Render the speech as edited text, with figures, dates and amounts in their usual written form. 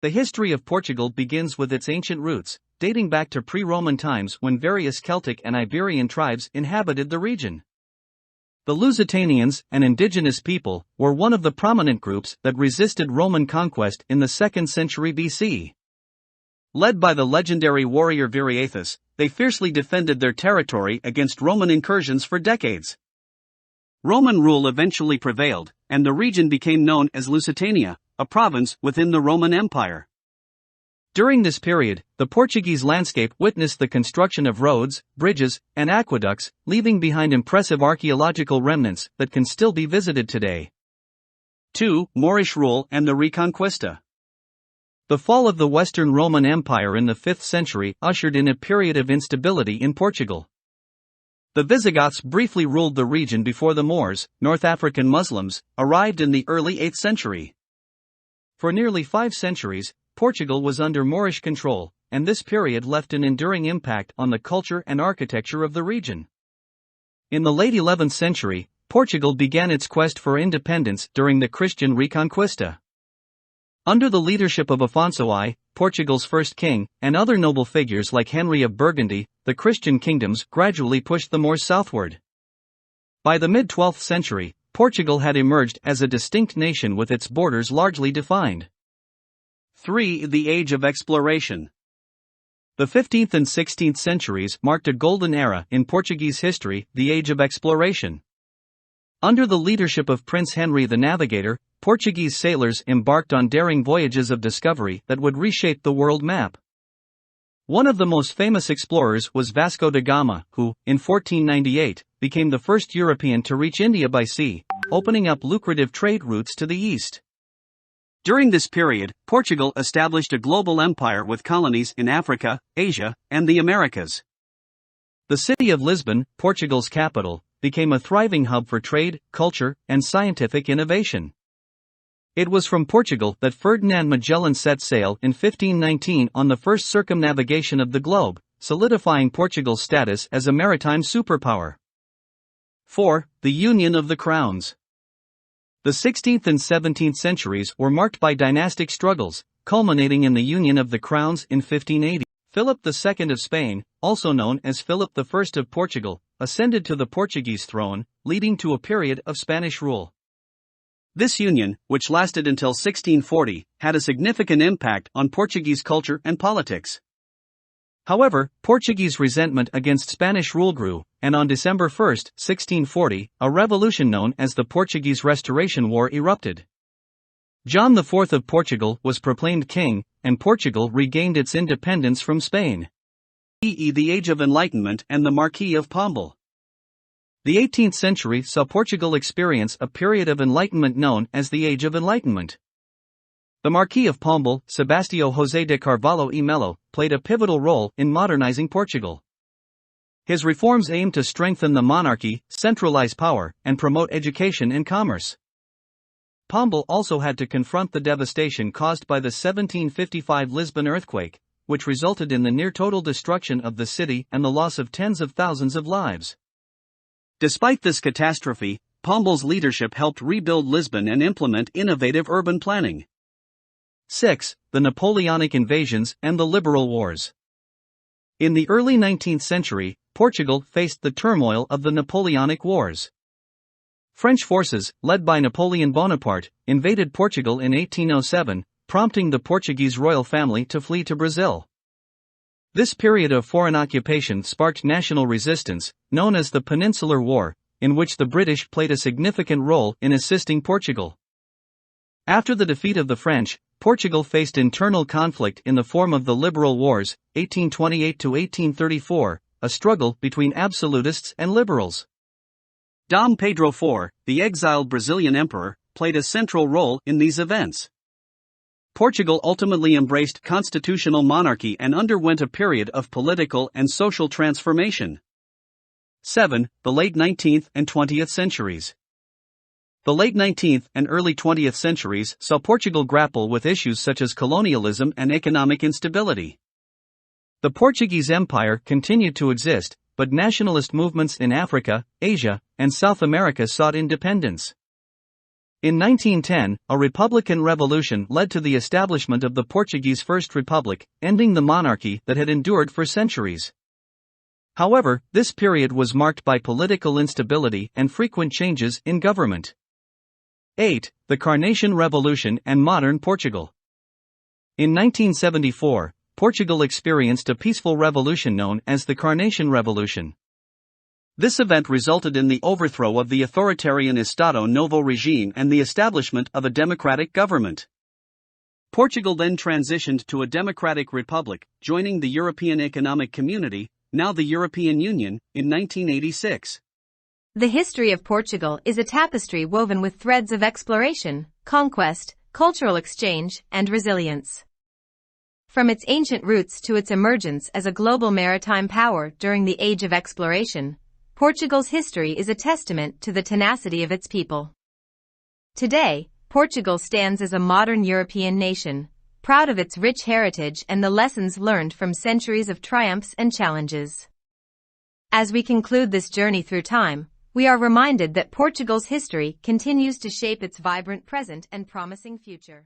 The history of Portugal begins with its ancient roots, dating back to pre-Roman times when various Celtic and Iberian tribes inhabited the region. The Lusitanians, an indigenous people, were one of the prominent groups that resisted Roman conquest in the 2nd century BC. Led by the legendary warrior Viriathus, they fiercely defended their territory against Roman incursions for decades. Roman rule eventually prevailed, and the region became known as Lusitania, a province within the Roman Empire. During this period, the Portuguese landscape witnessed the construction of roads, bridges, and aqueducts, leaving behind impressive archaeological remnants that can still be visited today. 2. Moorish rule and the Reconquista. The fall of the Western Roman Empire in the 5th century ushered in a period of instability in Portugal. The Visigoths briefly ruled the region before the Moors, North African Muslims, arrived in the early 8th century. For nearly 5 centuries, Portugal was under Moorish control, and this period left an enduring impact on the culture and architecture of the region. In the late 11th century, Portugal began its quest for independence during the Christian Reconquista. Under the leadership of Afonso I, Portugal's first king, and other noble figures like Henry of Burgundy, the Christian kingdoms gradually pushed the Moors southward. By the mid-12th century, Portugal had emerged as a distinct nation with its borders largely defined. 3. The Age of Exploration. The 15th and 16th centuries marked a golden era in Portuguese history, the Age of Exploration. Under the leadership of Prince Henry the Navigator, Portuguese sailors embarked on daring voyages of discovery that would reshape the world map. One of the most famous explorers was Vasco da Gama, who, in 1498, became the first European to reach India by sea, opening up lucrative trade routes to the east. During this period, Portugal established a global empire with colonies in Africa, Asia, and the Americas. The city of Lisbon, Portugal's capital, became a thriving hub for trade, culture, and scientific innovation. It was from Portugal that Ferdinand Magellan set sail in 1519 on the first circumnavigation of the globe, solidifying Portugal's status as a maritime superpower. 4. The Union of the Crowns. The 16th and 17th centuries were marked by dynastic struggles, culminating in the Union of the Crowns in 1580. Philip II of Spain, also known as Philip I of Portugal, ascended to the Portuguese throne, leading to a period of Spanish rule. This union, which lasted until 1640, had a significant impact on Portuguese culture and politics. However, Portuguese resentment against Spanish rule grew, and on December 1, 1640, a revolution known as the Portuguese Restoration War erupted. John IV of Portugal was proclaimed king, and Portugal regained its independence from Spain. The Age of Enlightenment and the Marquis of Pombal. The 18th century saw Portugal experience a period of enlightenment known as the Age of Enlightenment. The Marquis of Pombal, Sebastião José de Carvalho e Melo, played a pivotal role in modernizing Portugal. His reforms aimed to strengthen the monarchy, centralize power, and promote education and commerce. Pombal also had to confront the devastation caused by the 1755 Lisbon earthquake, which resulted in the near-total destruction of the city and the loss of tens of thousands of lives. Despite this catastrophe, Pombal's leadership helped rebuild Lisbon and implement innovative urban planning. 6. The Napoleonic invasions and the Liberal Wars. In the early 19th century, Portugal faced the turmoil of the Napoleonic Wars. French forces, led by Napoleon Bonaparte, invaded Portugal in 1807, prompting the Portuguese royal family to flee to Brazil. This period of foreign occupation sparked national resistance, known as the Peninsular War, in which the British played a significant role in assisting Portugal. After the defeat of the French, Portugal faced internal conflict in the form of the Liberal Wars, 1828 to 1834, a struggle between absolutists and liberals. Dom Pedro IV, the exiled Brazilian emperor, played a central role in these events. Portugal ultimately embraced constitutional monarchy and underwent a period of political and social transformation. 7. The late 19th and 20th centuries. The late 19th and early 20th centuries saw Portugal grapple with issues such as colonialism and economic instability. The Portuguese Empire continued to exist, but nationalist movements in Africa, Asia, and South America sought independence. In 1910, a republican revolution led to the establishment of the Portuguese First Republic, ending the monarchy that had endured for centuries. However, this period was marked by political instability and frequent changes in government. 8. The Carnation Revolution and Modern Portugal. In 1974, Portugal experienced a peaceful revolution known as the Carnation Revolution. This event resulted in the overthrow of the authoritarian Estado Novo regime and the establishment of a democratic government. Portugal then transitioned to a democratic republic, joining the European Economic Community, now the European Union, in 1986. The history of Portugal is a tapestry woven with threads of exploration, conquest, cultural exchange, and resilience. From its ancient roots to its emergence as a global maritime power during the Age of Exploration, Portugal's history is a testament to the tenacity of its people. Today, Portugal stands as a modern European nation, proud of its rich heritage and the lessons learned from centuries of triumphs and challenges. As we conclude this journey through time, we are reminded that Portugal's history continues to shape its vibrant present and promising future.